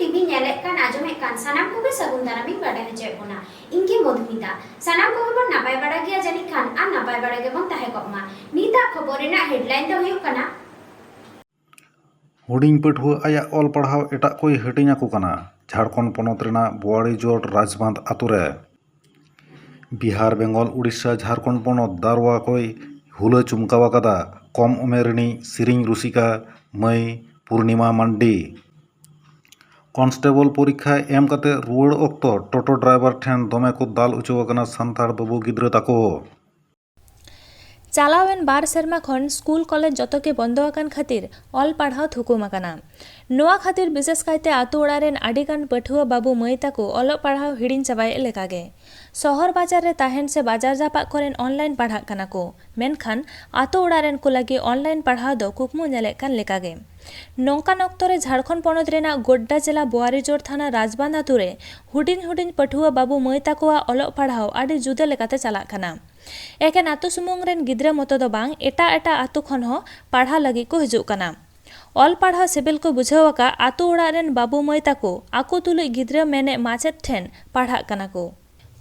TV नेले कान आजमे कान सनाम को भी सगुन दारामी बाडा हचे कोना इनकी मधुमिता सनाम को बन नापाय बाडा गया जानी खान आ नापाय बाडा गे बन ताहे कमा नीता खबर रेना हेडलाइन दो हुयुग कना हुडिंग पठुआ आया ऑल पढ़ाव एटा कोई हटिंगा को कना झारखंड पोनत रेना बोआड़ीजोड़ राजबांध आतुरे बिहार बेंगल उड़ीसा झारखंड पोनत दारवा कोई हुला चुमकावा कदा कम उमेरनी सिरिंग रुसिका मई पूर्णिमा मांडी कॉन्स्टेबल परीक्षा एम कते रुआड़ अक्तो टोटो ड्राइवर ठेन दमे को दाल उचुवकना सान्ताड़ बाबू गिद्रा ताको चालावेन बार सेरमा खन स्कूल कॉलेज जतो के बंदो आकान खातिर ऑल पढ़ाव थुकुम आकाना नोआ खातिर विशेष कायते आतु ओड़ारेन आडिगान पठुआ बाबू मई ताको ऑल पढ़ाव हिडिन चाबाय लेकागे शहर बाजार रे ताहेन से बाजार जापाक कोरेन ऑनलाइन पढ़ा काना को मेनखान आतु ओड़ारेन को लगी ऑनलाइन पढ़ाव दो कुकमु नेले कान लेकागे नौकान अक्तो रे झारखंड पोनत रेना गोड्डा जिला बोआरीजोड़ थाना राजबांध आतु रे हुडिन हुडिन पठुआ बाबू मई ताकोआ ऑल पढ़ाव आडि जुदा लेकाते चालाक काना एकेन आतु सुमुंग रेन गिद्रा मतो दो बांग एटा एटा आतु खन हो पढ़ा लगी को हिजुग काना ऑल पढ़ा सिबिल को बुझावका आतु ओड़ा रेन बाबू मई ताको आको तुलुई गिद्रा मेने माचेद ठेन पढ़ा काना को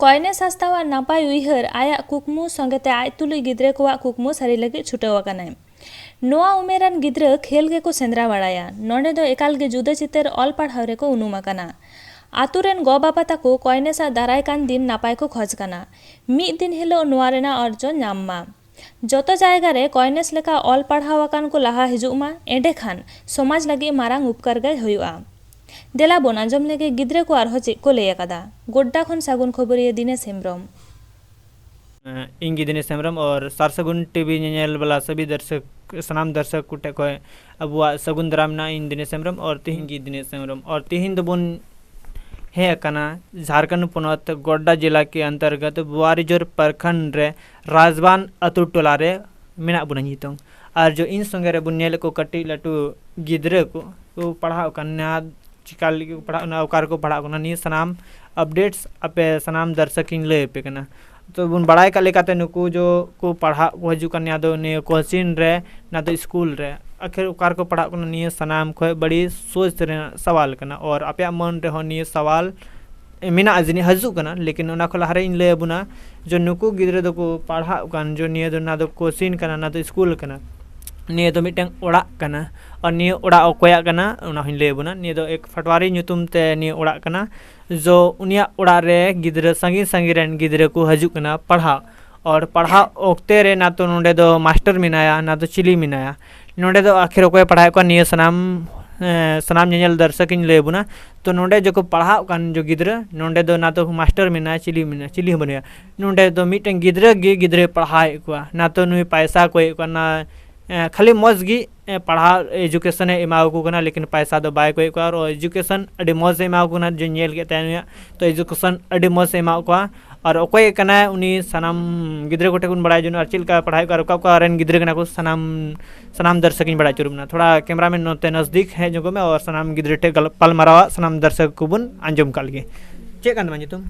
कयने सास्तावा नापाय उइहर आया कुकमु संगेते आय तुलुई गिद्रा कोआ कुकमु सारी लगी छुटावा काना नोआ उमेरान गिद्रा खेल गे को सेंद्रा बाड़ाया नोंडे दो एकाल गे जुदा चितर ऑल पढ़ाव रे को उनुमा काना आतुरेन गो बाबा ताको कयनेसा दाराय कान दिन नापाय को खोज काना मिद दिन हिलो नोआ रेना अर्जन नाममा जतो जायगा रे कयनेस लेका ऑल पढ़ाव आकान को लाहा हिजुमा एंडे खान समाज लगी मारांग उपकार गय हुयुआ देला बोन आंजम लेगे गिद्रा को आरहो चेक को लय कादा गोड्डा खन सागुन खबरिया दिनेश हेम्ब्रम इंगी दिनेश हेम्ब्रम और सारसगुन टीवी नेल वाला सभी दर्शक सनाम दर्शक कुटे को अब सगुन दरामना इन दिनेश हेम्ब्रम और तिहिंगी दिनेश हेम्ब्रम और तिहिंद बोन है कना झारखंड पोनत गोड्डा जिला के अंतर्गत बोआरीजोड़ प्रखंड रे राजबांध अतु टोला रे मेना बुना नितों और जो इन संगे रे बुनियल को कटी लटू गिद्रे को पढ़ाव कन्या चिकाल को पढ़ा औकार को पढ़ाव कना नि सनाम अपडेट्स अपे सनाम दर्शक इन ले पे कना तो बुन बड़ाई का लेकाते नुकु जो को पढ़ा को हजू कन्या दो ने कोचिंग रे ना तो स्कूल रे आखिर उकार को पढ़ा कना निये सनाम खो बड़ी सोच रे सवाल कना और आपया मन रे हो निये सवाल मिना अजनी हजू कना लेकिन उना खला हरे इन ले बुना जो नुकु गिद्रे दो को पढ़ा कन जो निये दो ना तो कोचिंग कना ना तो स्कूल कना निये दो मिटeng ओड़ा कना और निये ओड़ा ओकोया कना उना हिन ले बुना निये दो एक फटवारी nyutum ते निये ओड़ा कना जो उनिया ओड़ा रे गिद्रे संगी संगी रेन गिद्रे को हजू कना पढ़ा और पढ़ा ओक्ते रे ना तो नोंडे दो मास्टर मिनाया ना तो चिली मिनाया नोंडे दो आखिर को पढ़ाई को निये सनाम नेल दर्शक इन ले बुना तो नोंडे जो को पढ़ा कान जो गिद्रे नोंडे दो ना तो मास्टर मिना चिली बनिया नोंडे दो मिटeng गिद्रे गी गिद्रे पढ़ाई को ना तो नुई पैसा को ना खाली मौज गी पढ़ा एजुकेशन एमाव को कना लेकिन पैसा दो बाय को और एजुकेशन अडी मौज एमाव को ना जो नेल के तय तो एजुकेशन अडी मौज एमाव को और ओकोय कना उनी सनाम गिद्रे कोटे कुन बड़ाय जन और चिलका पढ़ाई कर का रेन गिद्रे कना को सनाम दर्शक इन बड़ा चुरुमना थोड़ा कैमरामैन नोते नजदीक है जो में और सनाम गिद्रे टे पल मरावा सनाम दर्शक को बुन अंजम कालगे चे कान मानी तुम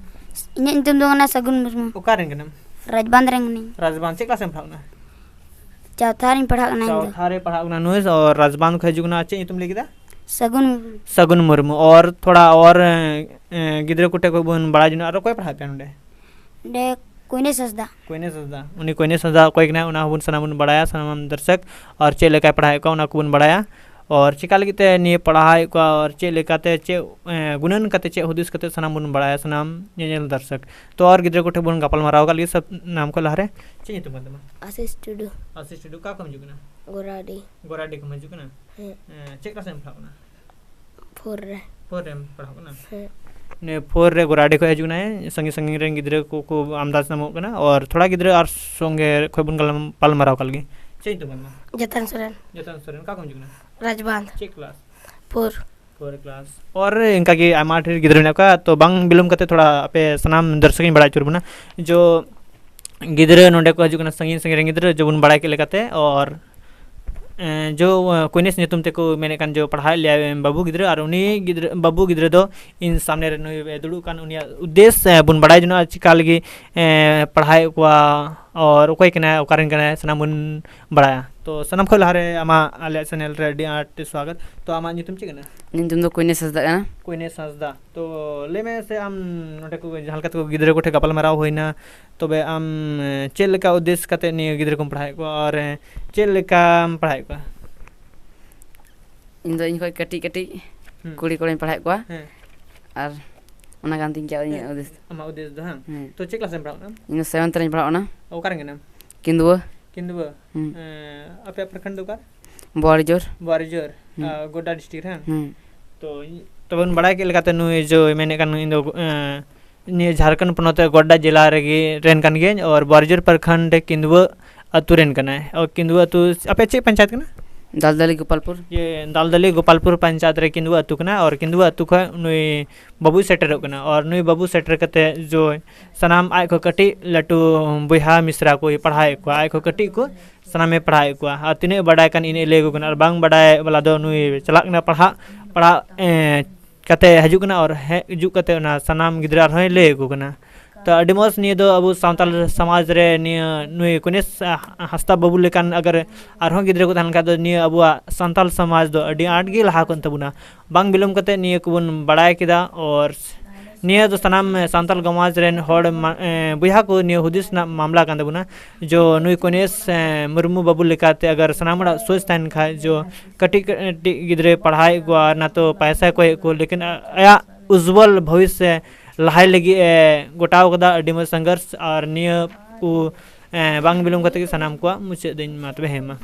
इन तुम दोना सगुन मुर्मू ओका रेन कना राजबांध रेंगनी राजबांध से क्लास में पढ़ाना चौथारी पढ़ा ना चौथारे पढ़ाना नोइस और राजबांध खजुगना चे तुम लिखदा सगुन मुर्मू और थोड़ा और गिद्रे कोटे को बुन बड़ा जन और कोई पढ़ा पे डे कोइने सजदा उनी कोइने सजदा कोई ना उना बुन सनाम बड़ाया सनाम दर्शक और चे लेका पढ़ाई को उना बुन बड़ाया और चिका लगिते निये पढ़ाई को और चे लेकाते चे गुणन कते चे हुदिस कते सनाम बुन बड़ाया सनाम नेल दर्शक तो और गिद्रे कोठे बुन गपल माराव का लिए सब नाम को लहरे चे तुम बदमा आशीष टुडू का कम जुगना गोराडी कम जुगना चे क्लास में पढ़ावना 4 रे पढ़ावना ने 4 रे गोराडी को जुगना है संगी संगी रे गिद्रे को आमदाज नामो कना और थोड़ा गिद्रे और संगे खोय बुन गलम पल माराव का लिए चे तुम बदमा जतन सोरेन का कम जुगना राजबांध चे क्लास 4 क्लास और इनका की आमा ठेर गिद्रे का तो बांग बिलम कते थोड़ा पे सनाम दर्शक इन बड़ा चुरबना जो गिद्रे नोंडे को हजुकना संगी संगी रे गिद्रे जो बुन बड़ा के लेकाते और जो कोइनेस नितुम ते को मेने कान जो पढ़ाई लिया बाबू गिद्रे और उनी गिद्रे बाबू गिद्रे दो इन सामने रे नुई दुडु कान उनिया उद्देश्य बुन बड़ा जनो चिका लगी पढ़ाई को और कोई कना कारण कना सनाम बुन बड़ा तो सनम खो लहारे आमा आले चैनल रे अडी आर्ट स्वागत तो आमा नितुम चिकना ᱧᱩᱛᱩᱢ ᱫᱚ ᱠᱩᱭᱱᱮ ᱥᱟᱥᱫᱟ ᱠᱟᱱᱟ कोई ने साजदा तो ले में से आम नोटे को जहां को गिदरे को गपाल माराव होइना तबे आम चेल लेका उद्देश्य कते नि गिदरे को पढ़ाई को और चेल लेका पढ़ाई को ᱤᱧ ᱫᱚ ᱤᱧ ᱠᱷᱚᱡ ᱠᱟᱹᱴᱤᱡ ᱠᱟᱹᱴᱤᱡ ᱠᱩᱲᱤ ᱠᱚᱲᱟᱧ ᱯᱟᱲᱦᱟᱣᱮᱫ ᱠᱚᱣᱟ हैं ᱟᱨ ᱚᱱᱟ ᱠᱟᱱ ᱛᱤᱧ ᱜᱮᱭᱟ ᱤᱧᱟᱹᱜ ᱩᱫᱮᱥ आमा उद्देश्य ᱫᱚ ᱦᱟं ᱦᱮᱸ तो चेक क्लास में पढ़ाओ ना ᱤᱧ ᱫᱚ 7th ᱨᱮᱧ ᱯᱟᱲᱦᱟᱜ ᱠᱟᱱᱟ ओकार गेना ᱠᱤᱱᱫᱩᱣᱟᱹ किंदुवा हम्म। अपे प्रखंड ओकार ᱵᱚᱣᱟᱲᱤ ᱡᱳᱨ बारिजोर गोड्डा डिस्ट्रिक्ट हैं ᱦᱮᱸ तो तबन बड़ा के लगाते नु जो मैंने कन इन दो नि झारखंड पनोत गोड्डा जिला रेगी रेन कन गे और बारिजोर प्रखंड किंदुवा अतु रेन कना है और किंदुवा अतु अपे चे पंचायत कना दालदली गोपालपुर ये दालदली गोपालपुर पंचायत रे किंदुवा अतु कना और किंदुवा अतु ख नुई बाबू सेटर कना और नुई बाबू सेटर कते जो सनाम आय को कटी लटू बुहा मिश्रा को पढ़ाई को आय को कटी को सनाम में पढ़ाई को आ तिने बड़ाय कन इन ले को कना और बांग बड़ाय वाला दो नुई चलाक ना पढ़ा कते हजू कना और हजू कते ना सनाम गिदरा रहे ले को कना तो अडी मस निये दो अबु सावताल समाज रे निये नुई कुनेस हस्ता बाबू लेकान अगर आरहों गिदरे को तहन का दो निये अबुआ सावताल समाज दो अडी आट गे लहा कोन तबुना बांग बिलम कते निये कुबन बड़ाय किदा और निये दो सनाम सावताल समाज रेन होड़ बुहा को निये हुदिस ना मामला कान तबुना जो नुई कुनेस मुर्मू बाबू लेकाते अगर सनामड़ा सोच तहन खा जो कटी कटी गिदरे पढ़ाई को ना तो पैसा को लेकिन आया उज्जवल भविष्य लहाई लगी गोटाव कदा अडी मस संघर्ष और निय को बांग बिलम कते सनाम को मुचे दिन मातबे हेमा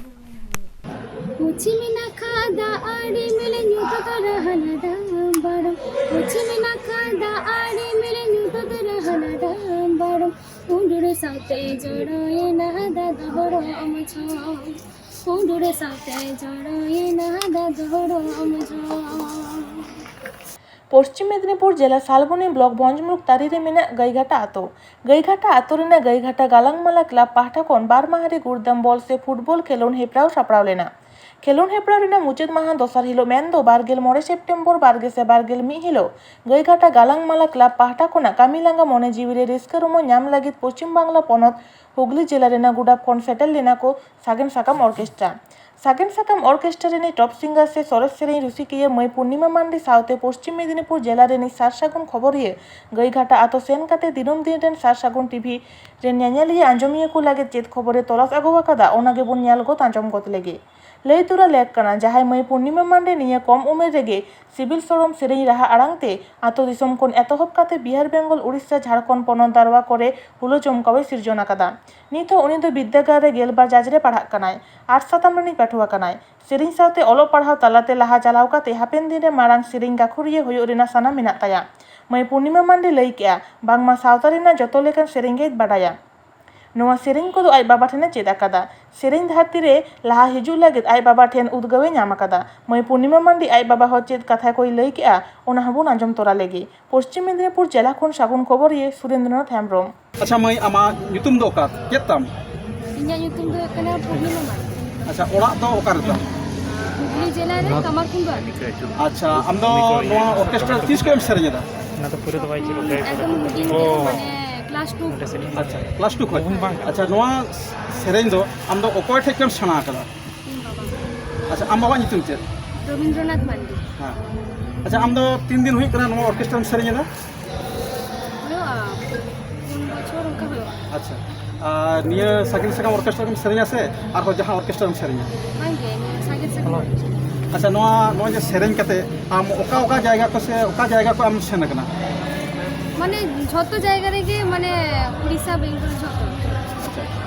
मुझी में ना खादा आड़े मिले न्यू तो रहना दाम बड़ो मुझी में ना खादा आड़े मिले न्यू तो रहना दाम बड़ो उंडुरे साथे जोड़ो ये ना दादा बड़ो अमचो उंडुरे साथे जोड़ो ये ना दादा बड़ो अमचो পশ্চিম মেদিনীপুর জেলা শালবনী ব্লক ভঞ্জমুখ তারিরে মেনা গাইঘাটা আতো রেনা গাইঘাটা গালাংমালা ক্লাব পাহটা খন বার মাহারি গুরদাম বল से फुटबॉल खेलोन हेप्राव सापड़ाव लेना खेलोन हेप्राव रेना मुचाद माहा दसार हिलो मेनदो 29 सेप्टेम्बर 2022 हिलो गाइघाटा गालांगमाला क्लाब पाहटा खोना कामिलांगा मने जीविरे रिस्का रुमो नाम लागित पश्चिम बांगला पनत हुगली जिला रेना गुडाब खन सेटल लेना को सागेन साकाम ऑर्केस्ट्रा रेनी टॉप सिंगर से सरस सेरें रुसिकिया मई पूर्णिमा मांडी साउते पश्चिम मेदिनीपुर जिला रेनी सारसागुन खबर ये गाइघाटा आतो सेन काते दिनम दिन रेन सारसागुन टीवी रेन न्यान्यालिया आंजमिया को लागे चेत खबरे तलाश आगोवाकादा ओनागे बुन न्याल गो तांजम गत लेगे लई तुरा लेक कना जहां मई पूर्णिमा मांडे निया कम उमेर रेगे सिविल सरम सेरें राहा आड़ांगते आतो दिसम कोन एतहब काते बिहार बेंगल उड़ीसा झारखंड पनत दारवा करे हुलो चमकावे सिरजना कादा नितो उनी दो विद्यागार रे गेलबार जाजरे पढ़ाक कनाय 8 साताम रनी पाठुआ कनाय सेरें साथे ओलो पढ़ाव तालाते लाहा चलाव काते हापेन दिन रे मारांग सेरें गाखुरिया हुयो रेना साना मेना ताया मई पूर्णिमा मांडे लई केया बांगमा सावता रेना जतो लेकान सेरें गे बाडाया नोआ सेरें को आई बाबा ठेने चेद आकादा सेरें धरती रे लाहा हिजू लगे आई बाबा ठेन उद्गवे नाम आकादा मई पूर्णिमा मांडी आई बाबा हो चेद कथा कोई लई केया ओना हबुन आंजम तोरा लेगे पश्चिम मेदिनीपुर जिला खन सागुन खबर ये सुरेंद्रनाथ हेम्ब्रम अच्छा मई आमा ᱧᱩᱛᱩᱢ ᱫᱚ ᱚᱠᱟ ᱪᱮᱫ ᱛᱟᱢ इन्या ᱧᱩᱛᱩᱢ ᱫᱚ ᱠᱟᱱᱟ पूर्णिमा मांडी अच्छा ᱚᱲᱟᱜ ᱫᱚ ᱚᱠᱟ ᱨᱮ ᱛᱟᱢ हुगली जिला रे कमरकुंड अच्छा आम ᱫᱚ ᱱᱚᱣᱟ ᱚᱨᱠᱮᱥᱴᱨᱟ ᱛᱤᱥ ᱠᱷᱚᱱᱮᱢ ᱥᱮᱨᱮᱧᱮᱫᱟ ना तो पूरे दवाई चलो एकदम हुडिंग माने क्लास 2 अच्छा क्लास 2 खoj अच्छा नोआ सेरेኝ दो आम दो ओकोय ठे केम सेना कदा अच्छा आम बाबा ᱧᱩᱛᱩᱢ ᱪᱮᱫ रविंद्रनाथ मांडी हां अच्छा आम दो 3 दिन हुई कना नोआ ऑर्केस्ट्रा में सेरेኝेदा नो बछर का हो अच्छा निया साकिन सकाम ऑर्केस्ट्रा में सेरेኛ से आर हो जहां ऑर्केस्ट्रा में सेरेኛ मांगे सागे से अच्छा नोआ नोआ जे सेरेኝ कते आम ओका ओका जायगा को से ओका जायगा को आम सेन कना माने झोतो जायगा रे के माने उड़ीसा बेंगल झोतो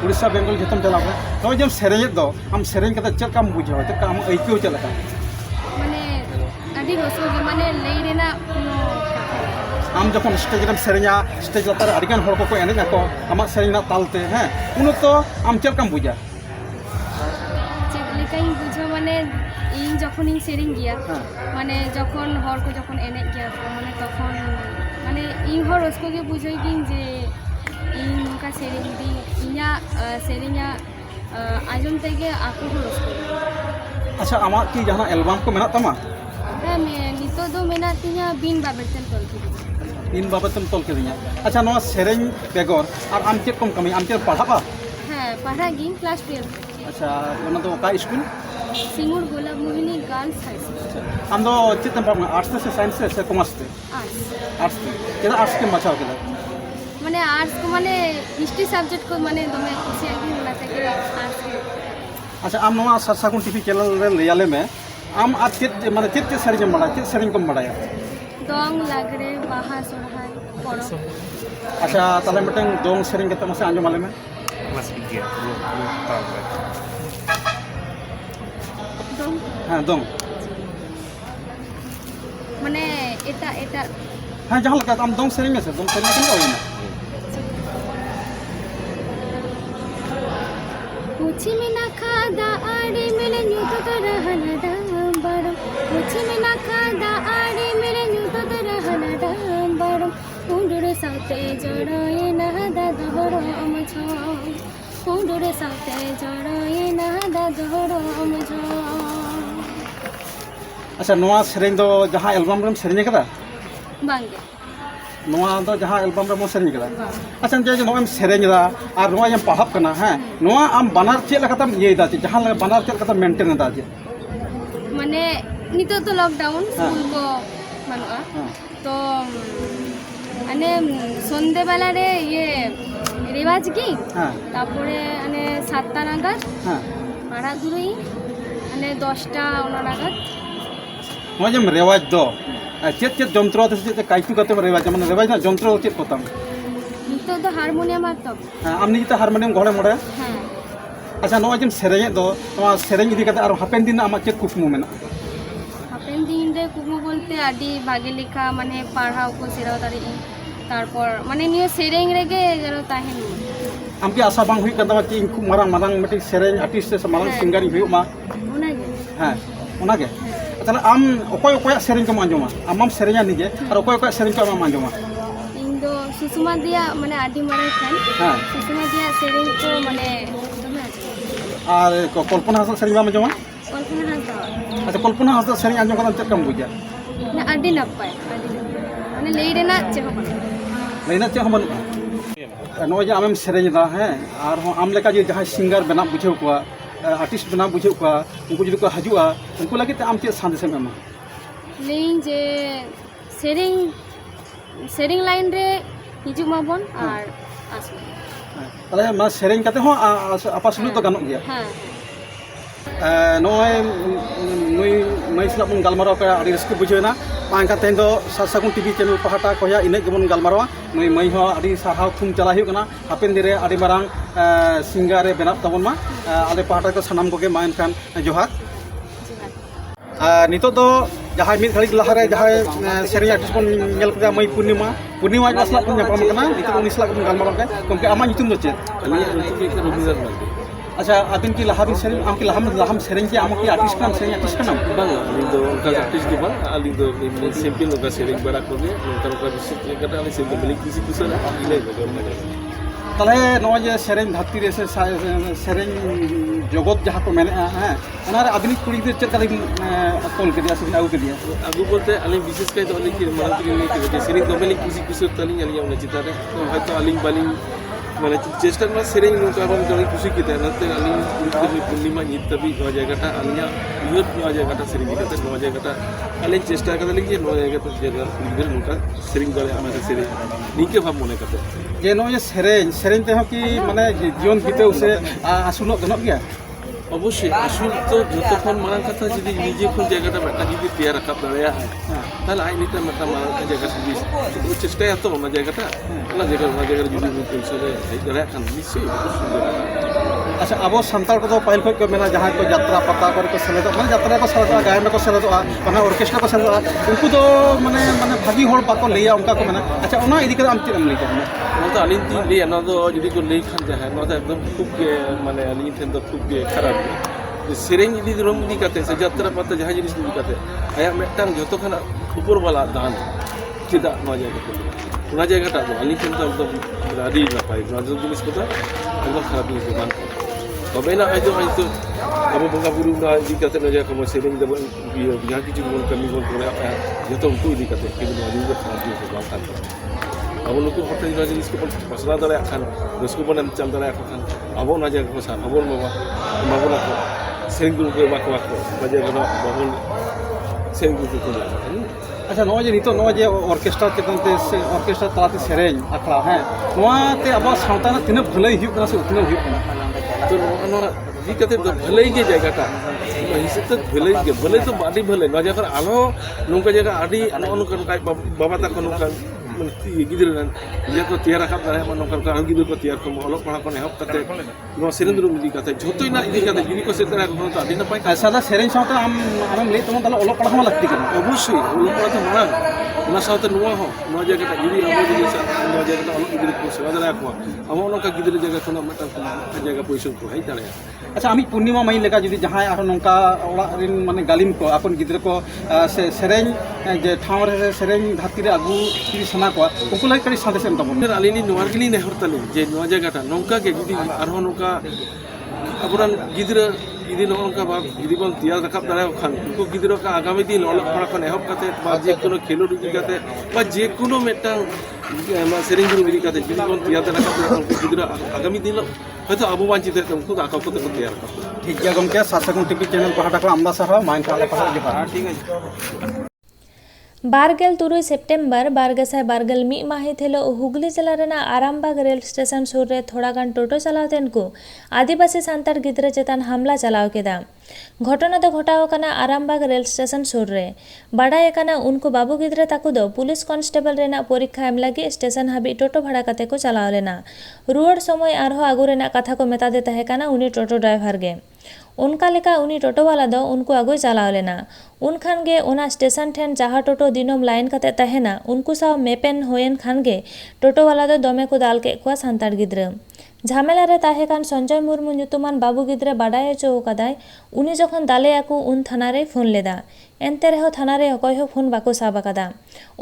उड़ीसा बेंगल जतम चला तो जब सेरेኝ दो हम सेरेኝ कते चल काम बुझो त काम ऐक्यो चलता माने अडी रसो के माने लई रेना आम जखन स्टेज रे सेरेኛ स्टेज लातार अडिगान हर को एनेज को आमा सेरेኝ ना तालते हैं उन तो आम चल काम बुझा चेक लेकाई बुझो माने इन जखन इन सेरेኝ गया माने जखन हर को जखन एनेज गया माने तखन माने इन हर रसको के बुझाई गिन जे इन का सेरेኝ दी इना सेरेኛ आजम तेगे आको हो रसको अच्छा आमा की जहां एल्बम को मेना तमा मैं नितो दो मेना तिया बिन बाबेतन तोल के इन बाबतम तोल के दिया अच्छा नोआ सेरेኝ बेगर और आम चेक कम कमी आम चेक पढ़ाबा हां पढ़ा गिन क्लास 12 अच्छा ओना तो का school Singur Golap Mohini girls high school आम दो चेत तेम पढ़ा आर्ट्स से साइंस से कॉमर्स से आर्ट्स आर्ट्स से केदा आर्ट्स के बचाव केदा माने आर्ट्स को माने हिस्ट्री सब्जेक्ट को माने दमे कुसिया गी होना ते आर्ट्स के अच्छा आम नोआ सारसागुन टीवी चैनल रे लैयाले में आम आज चेत माने चेत सेरिंग बड़ा चेत सेरिंग कम बड़ा दोंग लागरे बाहा सोरहाय पड़ो अच्छा ताले मिटन दोंग सेरिंग केते मसे आंजो माले में दोंग हाँ दोंग माने एटा एटा हाँ जहाँ लगा आम दोंग सेरिंग में से दोंग सेरिंग के होइना कुछि में ना खादा आड़े मिले न्यू तो रहन दाम बड़म कुछि में ना खादा आड़े मिले न्यू तो रहन दाम बड़म उंडुर साथे जड़ाए ना दादहरम छ उंडुर साथे जड़ाए ना दादहरम छ अच्छा नोआ सेरिंग दो जहाँ एल्बम रेम सेरिंग कदा बांगे नोआ दो जहाँ एल्बम रे मो सेरिंग कदा अच्छा जे नोएम सेरिंग दा और नोआ यम पढ़ाब कना हैं नोआ आम बनार चेक लकातम ये दा जहाँ लगा बनार चेक लकातम मेंटेन दा जे माने नितो तो लॉकडाउन स्कूल को मानुआ हाँ तो अने सन्धे बेला रे ये रिवाज की हाँ तारपरे अने 7टा नागाद हाँ आड़ा दुरई अने 10टा ओना नागाद नोआ जम रेवाज दो चेत चेत जंत्र तो चेत काइटू कते रेवाज माने रेवाज ना जंत्र चेत कोताम नितो तो हारमोनियम आ तब आम निते हारमोनियम घोड़े मोड़े हाँ अच्छा नोआ जम सेरेंग दो नोआ सेरेंग इदी कते आरो हापेन दिन आमा चेत कुकमु मेना हापेन दिन रे कुकमु बोलते आडी भागे लेखा माने पढ़ाओ को सिराव दारी तारपर माने नियो सेरेंग रेगे जरो ताहेन आम की आशा बांग हुई कदा कि इनकु मारंग मारंग मटे सेरेंग आर्टिस्ट से मारंग सिंगर हुई मा ओना गे हाँ ओना के ताहले आम ओकोय ओकोय सेरेंग को आंजोमा आमाम सेरेंगा निजे और ओकोय ओकोय सेरेंग को आम आंजोमा इन दो सुषमा दिया माने आडी मारे खान हाँ सुषमा दिया सेरेंग को माने दमे और कल्पना हासदा सेरेंग बाम आंजोमा कल्पना हासदा अच्छा कल्पना हासदा सेरेंग आंजोम कदा चेक कम बुझा ना आडी नपाय माने लेई रेना चे हो लेना चे हम बनुआ नोय जे आमेम सेरेंग दा हैं और आम लेका जे जहां सिंगर बना बुझेव को आर्टिस्ट बना बुझेव को उनको जदि को हजुआ उनको लगे ते आम चे संदेश में एमा लेई जे सेरेंग सेरेंग लाइन रे हिजु माबन और आसो ताहले मा सेरेंग कते हो आपा सुलु तो गानोग गया हाँ नोय नुई मई सलाब बन गालमाराव का आदि रस्क बुझेना पांका तेन दो सारसागुन टीवी चैनल पहाटा कोया इने गेबन गालमारावा नुई मई हो आदि साहाव थुम चला हुई कना हापेन दिरे आदि मारांग सिंगर रे बेनाब तबन मा आले पहाटा को सनाम को के मायन खान जोहार नितो दो जहाँ मिद घड़ी लहारे जहाँ सेरेंग आर्टिस्ट बन नेल कदा मई पूर्णिमा पूर्णिमा सलाब बन जापाम कना नितो उनी सलाब बन गालमाराव के गमके आमा नितुम दो चेत रविंद्र मार्डी अच्छा आबिन की लहाबिन सेरेंग आम की लहाम सेरेंग के आम की आर्टिस्ट का सेरेंग आर्टिस्ट का नाम bang aling do unkah artis di bang aling do simple unkah sering barak ko ni unkah bisik ni kata aling sering beli kisi kusa ni ile ko mana ताले नोआ जे सेरेंग धरती रे से सेरेंग जगत जहाँ को मेने हैं ओना रे आधुनिक कुड़ी दे चेक कलिंग कॉल के दिया सिबिन आगु के दिया aku bolte aling bisnis kai to aling ki mana tu ni ke sering do beli kisi kusa taling aling yang cita deh hai to aling baling mana चेष्टा में सेरेंग उनका हम जल्दी खुशी की तरह नते अलिंग पूर्णिमा ईद तभी नौ जगह टा अलिंगा यूथ नौ जगह टा सेरेंग की तरह नौ जगह टा अलिंग चेष्टा करते लेकिन नौ जगह टा जगह इधर उनका सेरेंग वाले हमारे सेरेंग नीचे भाव मने करते जे नो ये सेरेंग ते हो कि माने जीवन बीते उसे आसुलो गनोक गया অবশ্যই আসল তো যতক্ষণ মারাং কথা যদি নিজে কোন জায়গাটা একটা যদি তৈরি রাখা দাঁড়ায় তাহলে আই নিতে একটা মারাং জায়গা যদি চেষ্টা এত না জায়গাটা না জায়গার যদি পৌঁছালে দাঁড়ায় খান নিশ্চয়ই সুন্দর अच्छा अब सानतार को पहल खो मेना जहाँ को यात्रा पता कर को सेलेद माने यात्रा को सेलेद गायन को सेलेद माने ऑर्केस्ट्रा को सेलेद उनको तो माने माने भागी होड़ पाको लेया उनका को माने अच्छा ओना इदी कर आम चिरम ले करना ᱚᱱᱟ ᱫᱚ ᱟᱹᱞᱤᱧ ᱛᱤᱧ ᱞᱟᱹᱭᱟ ᱱᱚᱣᱟ ᱫᱚ ᱡᱩᱫᱤ ᱠᱚ ᱞᱟᱹᱭ ᱠᱷᱟᱱ ᱡᱟᱦᱟᱸ ᱱᱚᱣᱟ ᱫᱚ ᱮᱠᱫᱚᱢ ᱠᱷᱩᱵ ᱜᱮ ᱢᱟᱱᱮ ᱟᱹᱞᱤᱧ ᱴᱷᱮᱱ ᱫᱚ ᱠᱷᱩᱵ ᱜᱮ ᱠᱷᱟᱨᱟᱯ ᱜᱮᱭᱟ ᱥᱮᱨᱮᱧ ᱤᱫᱤ ᱨᱚᱢ ᱤᱫᱤ ᱠᱟᱛᱮ ᱥᱮ ᱡᱟᱛᱨᱟ ᱯᱟᱛᱟ ᱡᱟᱦᱟᱸ ᱡᱤᱱᱤᱥ ᱤᱫᱤ ᱠᱟᱛᱮ ᱟᱭᱟᱜ ᱢᱤᱫᱴᱟᱝ ᱡᱚᱛᱚ ᱠᱷᱚᱱᱟᱜ ᱩᱯᱚᱨ ᱵᱟᱞᱟ ᱫᱟᱱ ᱪᱮᱫᱟᱜ ᱱᱚᱣᱟ ᱡᱟᱭᱜᱟ ᱠᱚ ᱚᱱᱟ ᱡᱟᱭᱜᱟᱴᱟᱜ ᱫᱚ ᱟᱹᱞᱤᱧ ᱴᱷᱮᱱ ᱫᱚ ᱮᱠᱫᱚᱢ ᱟᱹᱰᱤ ᱱᱟᱯᱟᱭ ᱱᱚᱣᱟ ᱡᱤᱱᱤᱥ ᱠᱚᱫᱚ ᱮᱠᱫᱚम ᱠᱷᱟᱨᱟᱯ ᱡᱤᱱᱤᱥ ᱫᱚ ᱵᱟᱝ ᱠᱟᱱᱟ ᱛᱚᱵᱮᱱᱟᱜ ᱦᱚᱭᱛᱳ ᱟᱵᱚ ᱵᱚᱸᱜᱟ ᱵᱩᱨᱩ ᱤᱫᱤ ᱠᱟᱛᱮ ᱱᱚᱣᱟ ᱠᱚ ᱥᱮᱨᱮᱧ ᱫᱟᱵᱚᱱ ᱡᱟᱦᱟᱸ ᱠᱤᱪᱷᱩ ᱵᱚᱱ ᱠᱟᱹᱢᱤ ᱵᱚᱱ ᱠᱚᱨᱟᱣᱮᱫᱼᱟ ᱡᱚᱛᱚ ᱩᱱᱠᱩ ᱤᱫᱤ ᱠᱟᱛᱮ ᱠᱤᱱᱛᱩ ᱱᱚᱣᱟ ᱡᱤᱱᱤᱥ ᱫᱚ ᱠᱷᱟᱨᱟᱯ ᱡᱤᱱᱤᱥ ᱫᱚ ᱵᱟᱝ ᱠᱟᱱ ᱛᱟᱵᱚᱱᱟ ᱟᱵᱚ ᱱᱩᱠᱩ ᱦᱚᱲ ᱴᱷᱮᱱ ᱱᱚᱣᱟ ᱡᱤᱱᱤᱥ ᱠᱚᱵᱚᱱ ᱯᱟᱥᱱᱟᱣ ᱫᱟᱲᱮᱭᱟᱜ ᱠᱷᱟᱱ ᱨᱟᱹᱥᱠᱟᱹ ᱵᱚᱱ ᱮᱢ ᱪᱟᱞ ᱫᱟᱲᱮᱭᱟᱜ ᱠᱷᱟᱱ ᱟᱵᱚ ᱚᱱᱟ ᱡᱟᱭᱜᱟ ᱠᱚ ᱥᱟᱨᱦᱟᱣ ᱵᱚᱱ ᱮᱢᱟᱵᱚᱱᱟ ᱠᱚ ᱥᱮᱨᱮᱧ ᱜᱩᱨᱩ ᱠᱚ ᱮᱢᱟ ᱠᱚᱣᱟ ᱠᱚ ᱚᱱᱟ ᱡᱟᱭᱜᱟ ᱫᱚ ᱵᱟᱵᱚᱱ ᱥᱮᱨᱮᱧ ᱜᱩᱨᱩ ᱠᱚ ᱧᱟᱢᱟ अच्छा नॉय जे नितो नॉय जे ऑर्केस्ट्रा चेतनते से ऑर्केस्ट्रा तलाते सेरेंग आखड़ा है नोआते अब सावता तिना भलाई हुई कना से उतना हुई कना तो नोना जी कते भलाई के जगह का हिसाब तो भलाई तो आदि भलाई नोआ जगह आलो नोंका जगह आदि अनुका बाबा तक नोंका गिदिर ये को तैयार रखा दारे नोंका गिदिर को तैयार को ऑलो पढ़ा को नेहब कते नोआ सेरेंग दुरु इदी कते झोतो ना इदी कते जिनी को सेतरा को तो आदि ना पाई सादा सेरेंग सावता आम ले तमन तला ओलो पढ़ा लगती कना अवश्य ओलो पढ़ा तो मांग ᱚᱱᱟ ᱥᱟᱶᱛᱮ ᱱᱚᱣᱟ ᱦᱚᱸ ᱱᱚᱣᱟ ᱡᱟᱭᱜᱟ ᱡᱩᱫᱤ ᱟᱵᱚ ᱡᱩᱫᱤ ᱱᱚᱣᱟ ᱡᱟᱭᱜᱟ ᱚᱞᱚᱜ ᱜᱤᱫᱽᱨᱟᱹ ᱠᱚ ᱥᱮᱬᱟ ᱫᱟᱲᱮ ᱟᱠᱚᱣᱟ ᱟᱵᱚ ᱱᱚᱝᱠᱟ ᱜᱤᱫᱽᱨᱟᱹ ᱡᱟᱭᱜᱟ ᱠᱷᱚᱱᱟᱜ ᱢᱤᱫᱴᱟᱝ ᱡᱟᱭᱜᱟ ᱯᱚᱭᱥᱟ ᱠᱚ ᱦᱮᱡ ᱫᱟᱲᱮᱭᱟᱜᱼᱟ अच्छा आमी पूर्णिमा मई लेका जुदी जहां आरो नोंका ओड़ा रिन माने गालिम को अपन गिद्र को से सेरेंग जे ठाव रे सेरेंग धाती रे आगु की सना को उनको लाई करी सादे सेम तबन ᱟᱹᱞᱤᱧ ᱱᱚᱣᱟ ᱜᱮᱞᱤᱧ ᱱᱮᱦᱚᱨ ᱛᱟᱹᱞᱤᱧ ᱡᱮ ᱱᱚᱣᱟ ᱡᱟᱭᱜᱟটা ᱱᱚᱝᱠᱟ ᱜᱮ ᱡᱩᱫᱤ ᱟᱨᱦᱚᱸ ᱱᱚᱝᱠᱟ ᱟᱵᱚᱨᱮᱱ ᱜᱤᱫᱽᱨᱟᱹ ᱡᱩᱫि ᱱᱚᱝᱠᱟ ᱡᱩᱫि ᱵᱚᱱ ᱛᱮᱭᱟᱨ ᱨᱟᱠᱟᱵ ᱫᱟᱲᱮᱭᱟᱜ ᱠᱷᱟᱱ ᱩᱱᱠᱩ ᱜᱤᱫᱽᱨᱟᱹ ᱠᱚ ᱟᱜᱟᱢী ᱫᱤᱱ ᱚᱞᱚᱜ ᱯᱟᱲᱦᱟᱜ ᱠᱷᱚᱱ ᱮᱦᱚᱵ ᱠᱟᱛᱮ ᱵᱟ ᱡᱮ ᱠᱳᱱᱳ ᱠᱷᱮᱞᱳᱰ ᱤᱫᱤ ᱠᱟᱛᱮ ᱵᱟ ᱡᱮ ᱠᱳᱱᱳ ᱢᱤᱫᱴᱟᱝ ᱥᱮᱨᱮᱧ ᱜᱩᱨᱩ ᱤᱫᱤ ᱠᱟᱛᱮ ᱡᱩᱫि ᱵᱚᱱ ᱛᱮᱭᱟर ᱫᱟᱲᱮᱭᱟᱜ ᱠᱷᱟᱱ ᱩᱱᱠᱩ ᱜᱤᱫᱽᱨᱟᱹ ᱟᱜᱟᱢী ᱫᱤᱱ হয়তো আবু বাঞ্চিত উनको আঁকা করতে তৈরি করতে ठीक गया गमके सासगुन टीवी चैनल पहाटा को आमदा सरहा माइन ताले पहाटा के पहाटा ठीक है बारगेल तुरुई सेप्टेम्बर बारगेसाय बारगेल मी माहित हेलो हुगली जिला रेना आरामबाग रेल स्टेशन सुर रे थोड़ा गान टोटो चलावतेन को आदिवासी सांतार गिद्रे चेतान हमला चलाव केदा घटना दो घटाव कना आरामबाग रेल स्टेशन सुर रे बाडाय कना उनको बाबू गिद्रे ताकु दो पुलिस कांस्टेबल रेना परीक्षा एम लगी स्टेशन हाबी टोटो भाड़ा कते को चलाव लेना रुआड़ समय आरहो आगु रेना कथा को मेता दे तहे कना उनी टोटो ड्राइवर गे उनका लेका उनी टोटो वाला दो उनको आगु चलाव लेना उन खान गे ओना स्टेशन ठेन जहाँ टोटो दिनोम लाइन कते तहेना उनको साव मेपेन होयन खान गे टोटो वाला दो दमे को दाल के कुआ सांतार गिद्रे झामेला रे ताहे कान संजय मुर्मू nyutuman बाबू गिद्रे बाडाय चो कदाय उनी जखन दाले आकु उन थाना रे फोन लेदा एनते रेहो थाना रे अकय हो फोन बाको साब कदा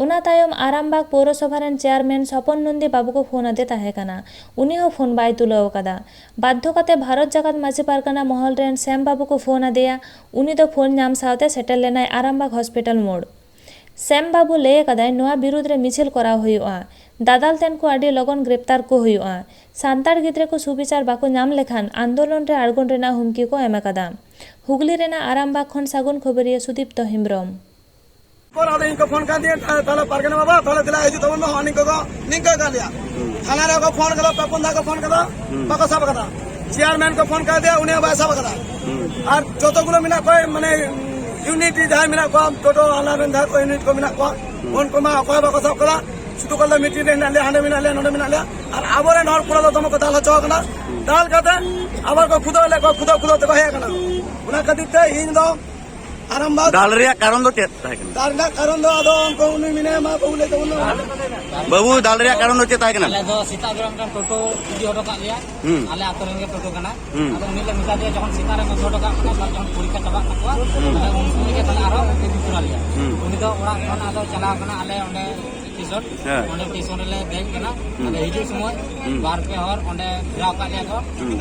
उना तायम आरामबाग पौरसभा रेन चेयरमैन सपन नंदी बाबू को फोन आदे ताहे काना उनी हो फोन बाय तुलो कदा बाध्य कते भारत जगत माझी पारकाना महल रेन श्याम बाबू को फोन आदेया उनी तो फोन नाम सावते सेटल लेनाय आरामबाग हॉस्पिटल मोड़ श्याम बाबू ले कदाय नोआ विरुद्ध रे मिছিল करा हुआ दादाल तेन को आडी लगन ग्रेप्तार को हुआ सांतार गिद्रे को सुविचार बाको नाम लेखान आंदोलन रे आड़गोन रेना हुमकी को एम कदा हुगली रेना आरामबाग खन सागुन खबरिया सुदीप्त हिमरम और आदे इनको फोन कर दिए ताला पारगना बाबा ताला दिला हिजु तवन हानि को निका कर लिया थाना रे को फोन करो पपंदा को फोन करो बाको सब कदा चेयरमैन को फोन कर दिया उन्हें वैसा कदा और जतगुलो मिना कोई माने यूनिटी जहां मिना को टोटो आला रेन धा को यूनिट को मिना को उनको मा कोई बाको सब कदा सुतु कल मीटिंग रे नाले हाने मिना ले नोडे मिना ले और आबरे नहर पुरा दो तमको दाल चो कना दाल कते आबर को खुदो ले को खुदो ते हे कना उना कदिते इन दो आरामबाग दाल रे कारण दो चेत ताहे कना दाल रे कारण दो आदो उनको उनी मिने मा बोले तो उन बाबू दाल रे कारण दो चेत ताहे कना आले दो सीता ग्राम का टोटो इदी हटो का लिया आले आतरन के टोटो कना आदो उनी ले मिला दिया जखन सीता रे में हटो का कना जखन परीक्षा चबा नकवा उनी के तला आरो इदी पुरा लिया उनी दो ओरा खन आदो चला कना आले ओंडे टीशर्ट ओंडे टीशर्ट ले देख कना आदो हिजु समय बार पे और ओंडे ग्राव का लिया को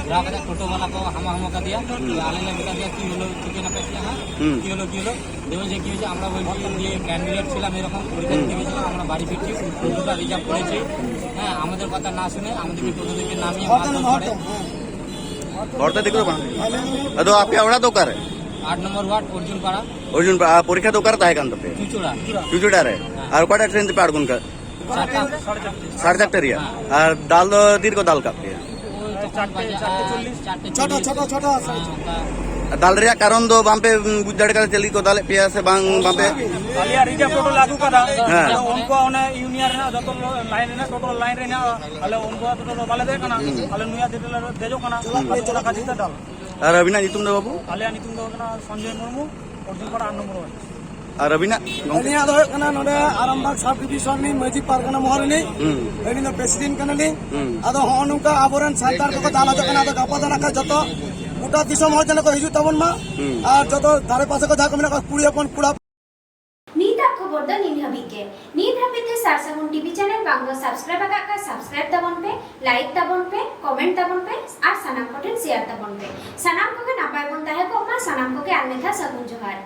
ग्राव का टोटो वाला को हम का दिया आले ले मिला दिया कि হলো চিকেন আপে হ্যাঁ কি হলো দেব যে কি হয়েছে আমরা বলছি যে ক্যান্ডিডেট ছিলাম এরকম পরীক্ষা দিতে গেছিলাম আমরা বাড়ি ফিরছি টোটোটা রিজার্ভ করেছি হ্যাঁ আমাদের কথা না শুনে আমাদেরকে টোটো থেকে নামিয়ে মারধর করে ঘরটা দেখো বান আদো আপনি ওড়া তো করে 8 নম্বর ওয়ার্ড অর্জুনপাড়া পরীক্ষা তো করতে হয় কান তো চুচুড়া রে আর কয়টা ট্রেন पे আড়গুন का 4:30 रिया और दाल दीर्घ दाल कापते हैं छोटा दाल रिया कारण दो बाम पे गुजड़ कर चली को दाल पिया से बांग बाम पे आलिया रिजर्व टोटो लागू करा उनको ओने यूनियन रे जतो लाइन रे टोटो लाइन रे ना अले उनको टोटो वाले दे कना अले नुया देजो कना टोटो का जिता डाल और अभिना नितुम दो बाबू आलिया नितुम दो कना संजय मुर्मू अर्जुनपाड़ा 8 नंबर और अभिना अनिया दो कना नोडे आरामबाग सब डिविजन नि मजी पारगना महल नि एनी न प्रेसिडेंट कना नि आदो हनुका आबरन सरकार को दाला तो कना तो गपदना का जतो गोटा दिसम हो जने को हिजु तवन मा और जतो धारे पासे को जा कमिना का पुड़िया कोन पुड़ा नीता खबर द निन हबीके नीत हबीते सारसागुन टीवी चैनल बांगो सब्सक्राइब का सब्सक्राइब तबन पे लाइक तबन पे कमेंट तबन पे और सनाम कोटेन शेयर तबन पे सनाम को के नापाय बन ताहे को मा सनाम को के अन्यथा सगुन जोहार।